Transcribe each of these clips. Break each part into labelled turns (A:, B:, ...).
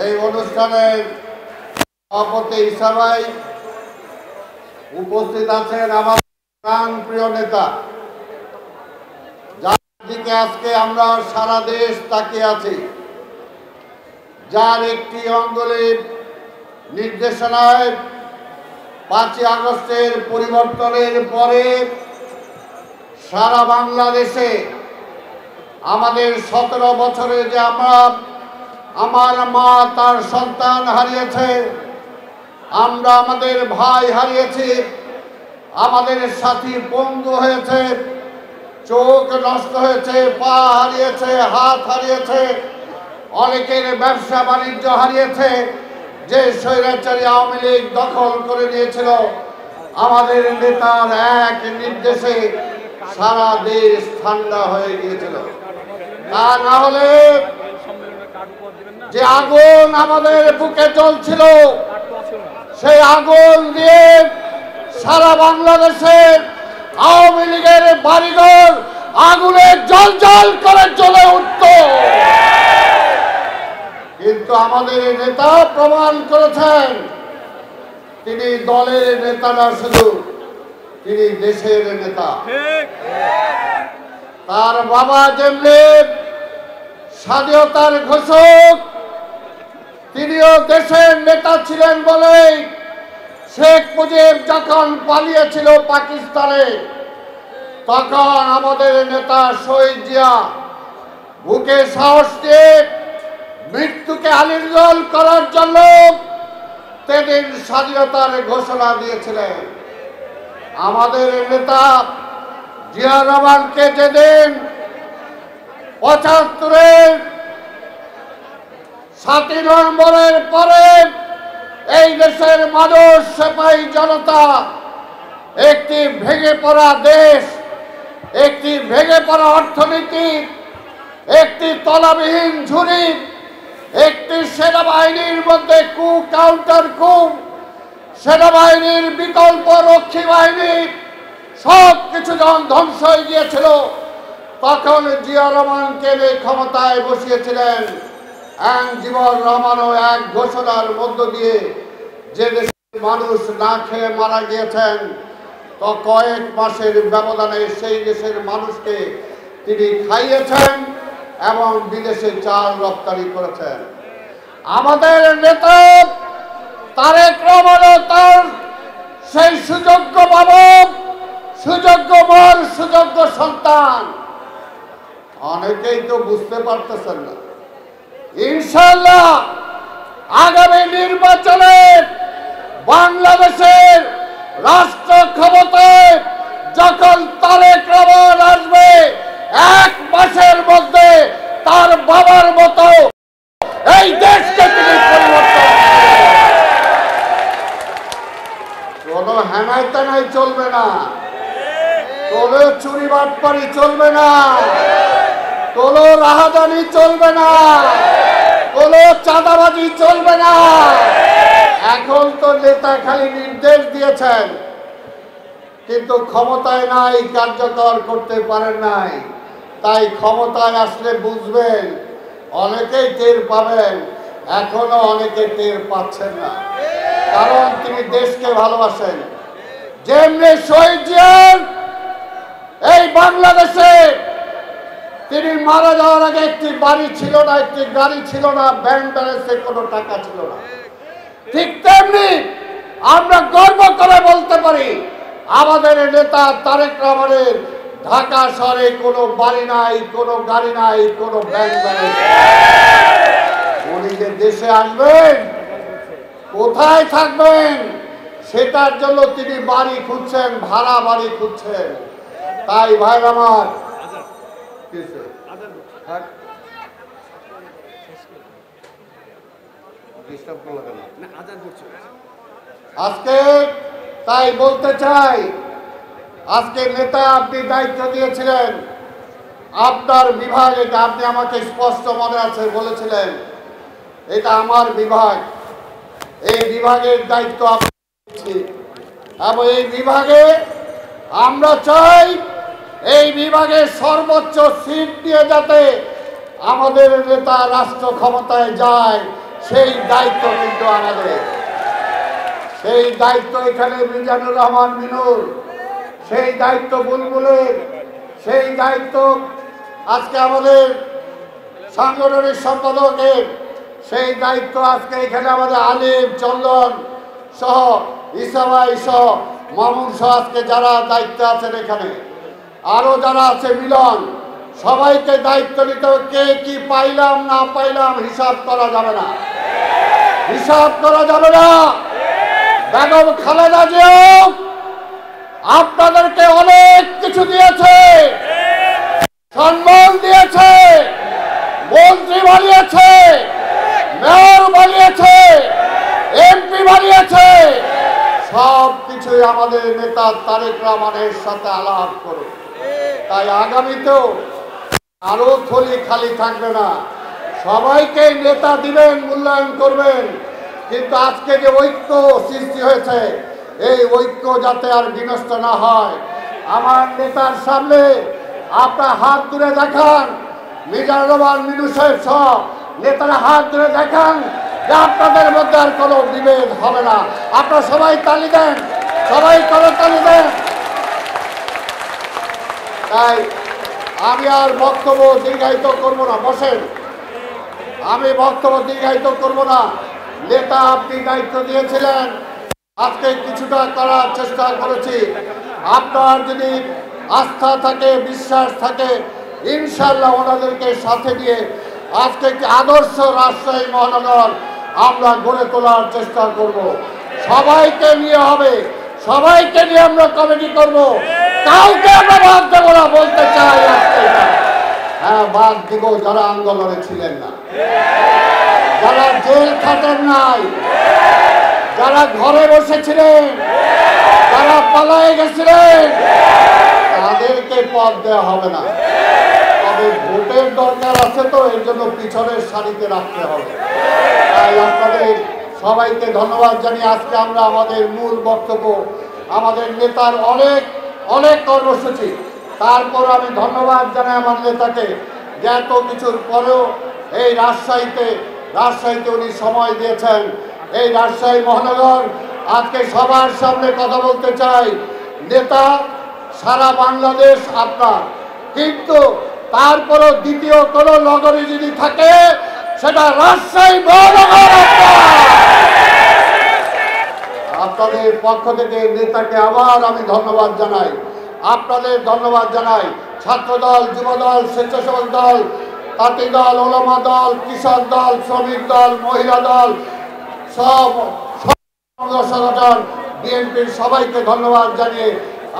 A: এই অনুষ্ঠানের সভাপতি হিসাবে উপস্থিত আছেন আমাদের প্রাণ প্রিয় নেতা, যার দিকে আজকে আমরা সারা দেশ তাকিয়ে আছি, যার একটি অঙ্গলির নির্দেশনায় 5ই আগস্টের পরিবর্তনের পরে সারা বাংলাদেশে আমাদের 17 বছরে যে আমার মা তার সন্তান হারিয়েছে, আমরা আমাদের ভাই হারিয়েছি, আমাদের সাথী পঙ্গু হয়েছে, চোখ নষ্ট হয়েছে, পা হারিয়েছে, হাত হারিয়েছে, অনেকের ব্যবসা বাণিজ্য হারিয়েছে। যে স্বৈরাচারী আওয়ামী লীগ দখল করে নিয়েছিল, আমাদের নেতার এক নির্দেশে সারা দেশ ঠান্ডা হয়ে গিয়েছিল। তা না হলে যে আগুন আমাদের বুকে জ্বলছিল, সেই আগুন দিয়ে সারা বাংলাদেশের আওয়ামী লীগের বাড়িঘর আগুনে জ্বলজ্বল করে জ্বলে উঠত। কিন্তু আমাদের নেতা প্রমাণ করেছেন তিনি দলের নেতা না, শুধু তিনি দেশের নেতা। তার বাবা যেমনি স্বাধীনতার ঘোষক, তিনিও দেশের নেতা ছিলেন বলে শেখ মুজিব যখন পালিয়েছিল পাকিস্তানে, তখন আমাদের নেতা শহীদ জিয়া বুকে সাহস দিয়ে মৃত্যুকে আলিঙ্গন করার জন্য সেদিন স্বাধীনতার ঘোষণা দিয়েছিলেন। আমাদের নেতা জিয়া রহমানকে যেদিন 75-এর 7 নভেম্বরের পরে এই দেশের মানুষ, সিপাহী জনতা, একটি ভেঙে পড়া দেশ, একটি ভেঙে পড়া অর্থনীতি, একটি তলাবিহীন ঝুড়ি, একটি সেনাবাহিনীর মধ্যে কু কাউন্টার কু, সেনাবাহিনীর বিকল্প রক্ষী বাহিনী, সব কিছু যখন ধ্বংস হয়ে গিয়েছিল, তখন জিয়া রহমানকে ক্ষমতায় বসিয়েছিলেন জিবর রহমানও এক ঘোষণার মধ্য দিয়ে যে দেশের মানুষ না খেয়ে মারা গিয়েছেন, তো কয়েক মাসের ব্যবধানে সেই দেশের মানুষকে তিনি খাইয়েছেন এবং বিদেশে চাল রপ্তানি করেছেন। আমাদের নেতা তারেক রহমান তার সেই সুযোগ্য বাবা, সুযোগ্য বর, সুযোগ্য সন্তান, অনেকেই তো বুঝতে পারতেছেন না। ইনশাআল্লাহ আগামী নির্বাচনে বাংলাদেশের রাষ্ট্র ক্ষমতায় যখন তারেক রহমান আসবে, 1 মাসের মধ্যে তার বাবার মতো এই দেশকে তিনি পরিবর্তন করবেন। কোনো হেনায়তানাই চলবে না, কোনো চুরি বাটপারি চলবে না, কোনো রাহাজানি চলবে না, কোনো চাঁদাবাজি চলবে না। এখন তো নেতা খালি নির্দেশ দিয়েছেন, কিন্তু ক্ষমতায় নাই, কার্যকর করতে পারেন নাই। তাই ক্ষমতায় আসলে বুঝবেন, অনেকেই টের পাবেন, এখনো অনেকে টের পাচ্ছেন না, কারণ তিনি দেশকে ভালোবাসেন। যেমনি শহীদ জিয়ার এই বাংলাদেশে তিনি মারা যাওয়ার আগে একটি বাড়ি ছিল না, একটি গাড়ি ছিল না, ব্যাংক ব্যালেন্সে কোনো টাকা ছিল না, ঠিক তেমনি আমরা গর্ব করে বলতে পারি আমাদের নেতা তারেক রহমানের ঢাকা শহরে কোনো বাড়ি নাই, কোনো গাড়ি নাই, কোনো ব্যাংক ব্যালেন্স। উনি যে দেশে আসবেন, কোথায় থাকবেন সেটার জন্য তিনি বাড়ি খুঁজছেন, ভাড়া বাড়ি খুঁজছেন। তাই ভাই আমার আজকে তাই বলতে চাই, আজকে নেতা আপনি দায়িত্ব দিয়েছিলেন, আপনার বিভাগ এটা, আপনি আমাকে স্পষ্ট মনে আছে বলেছিলেন এটা আমার বিভাগ, এই বিভাগের দায়িত্ব আমি নিচ্ছি এবং এই বিভাগে আমরা চাই এই বিভাগের সর্বোচ্চ সিট দিয়ে যাতে আমাদের নেতা রাষ্ট্র ক্ষমতায় যায়, সেই দায়িত্ব কিন্তু আমাদের। সেই দায়িত্ব এখানে মিজানুর রহমান মিনুর, সেই দায়িত্ব বুলবুলের, সেই দায়িত্ব আজকে আমাদের সাংগঠনিক সম্পাদকের, সেই দায়িত্ব আজকে এখানে আমাদের আলিম, চন্দন সহ, ইসামাই সহ, মামুন সহ আজকে যারা দায়িত্বে আছেন এখানে, আরো যারা আছে মিলন, সবাইকে দায়িত্ব নিতে হবে। কে কি পাইলাম না পাইলাম হিসাব করা যাবে না, হিসাব করা যাবে না। বেগম খালেদা জিয়া আপনাদেরকে অনেক কিছু দিয়েছে, সম্মান দিয়েছে, মন্ত্রী বানিয়েছে, মেয়র বানিয়েছে, এমপি বানিয়েছে। সব কিছুই আমাদের নেতা তারেক রহমানের সাথে আলাপ করুন। তাই আগামীতেও আরো থলি খালি থাকবে না, সবাইকে নেতা দিবেন, মূল্যায়ন করবেন। কিন্তু আজকে যে ঐক্য সৃষ্টি হয়েছে, এই ঐক্য যাতে আর বিনষ্ট না হয়। আমার নেতার সামনে আপনার হাত তুলে দেখান, মিজানুর রহমান মিনু সাহেব সহ নেতারা হাত তুলে দেখান যে আপনাদের মধ্যে আর কোনো বিভেদ হবে না। আপনারা সবাই তালি দেন, সবাই তালি দেন। তাই আমি আর বক্তব্য দীর্ঘায়িত করব না, বসেন। আমি বক্তব্য দীর্ঘায়িত করব না। নেতা আপনি দায়িত্ব দিয়েছিলেন, আজকে কিছুটা করার চেষ্টা করেছি। আপনার যদি আস্থা থাকে, বিশ্বাস থাকে, ইনশাল্লাহ ওনাদেরকে সাথে নিয়ে আজকে একটি আদর্শ রাজশাহী মহানগর আমরা গড়ে তোলার চেষ্টা করব। সবাইকে নিয়ে হবে, সবাইকে নিয়ে আমরা কমিটি করব। কাউকে আমরা বাদ দেবো না, বলতে চাই আজকে। হ্যাঁ, বাদ দিব যারা আন্দোলনে ছিলেন না, যারা জেল খাটেন নাই, যারা ঘরে বসেছিলেন, যারা পালায়ে গেছিলেন, তাদেরকে পদ দেওয়া হবে না। তবে ভোটের দরকার আছে, তো এর জন্য পিছনের সারিতে রাখতে হবে। তাই আপনাদের সবাইকে ধন্যবাদ জানিয়ে আজকে আমরা আমাদের মূল বক্তব্য, আমাদের নেতার অনেক কর্মসূচি, তারপর আমি ধন্যবাদ জানাই আমার নেতাকে যে এত কিছুর পরেও এই রাজশাহীতে উনি সময় দিয়েছেন। এই রাজশাহী মহানগর আজকে সবার সামনে কথা বলতে চাই, নেতা সারা বাংলাদেশ আপনার, কিন্তু তারপরও দ্বিতীয় কোন নগরী যদি থাকে সেটা রাজশাহী মহানগর আপনাদের পক্ষ থেকে নেতাকে আবার আমি ধন্যবাদ জানাই। আপনাদের ধন্যবাদ জানাই। ছাত্রদল, যুবদল, স্বেচ্ছাসেবক দল, তাঁতি দল, ওলামা দল, কৃষক দল, শ্রমিক দল, মহিলা দল, সব সংগঠন, বিএনপির সবাইকে ধন্যবাদ জানিয়ে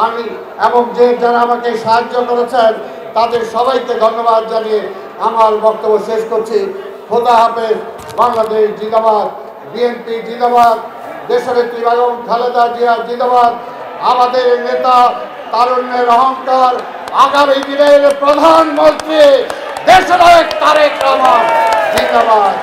A: আমি এবং যারা আমাকে সাহায্য করেছেন তাদের সবাইকে ধন্যবাদ জানিয়ে আমার বক্তব্য শেষ করছি। খোদা হাফেজ। বাংলাদেশ জিন্দাবাদ, বিএনপি জিন্দাবাদ, দেশনেত্রী বেগম খালেদা জিয়া জিন্দাবাদ, আমাদের নেতা তারুণ্যের অহংকার, আগামী দিনের প্রধানমন্ত্রী দেশনায়ক তারেক রহমান জিন্দাবাদ।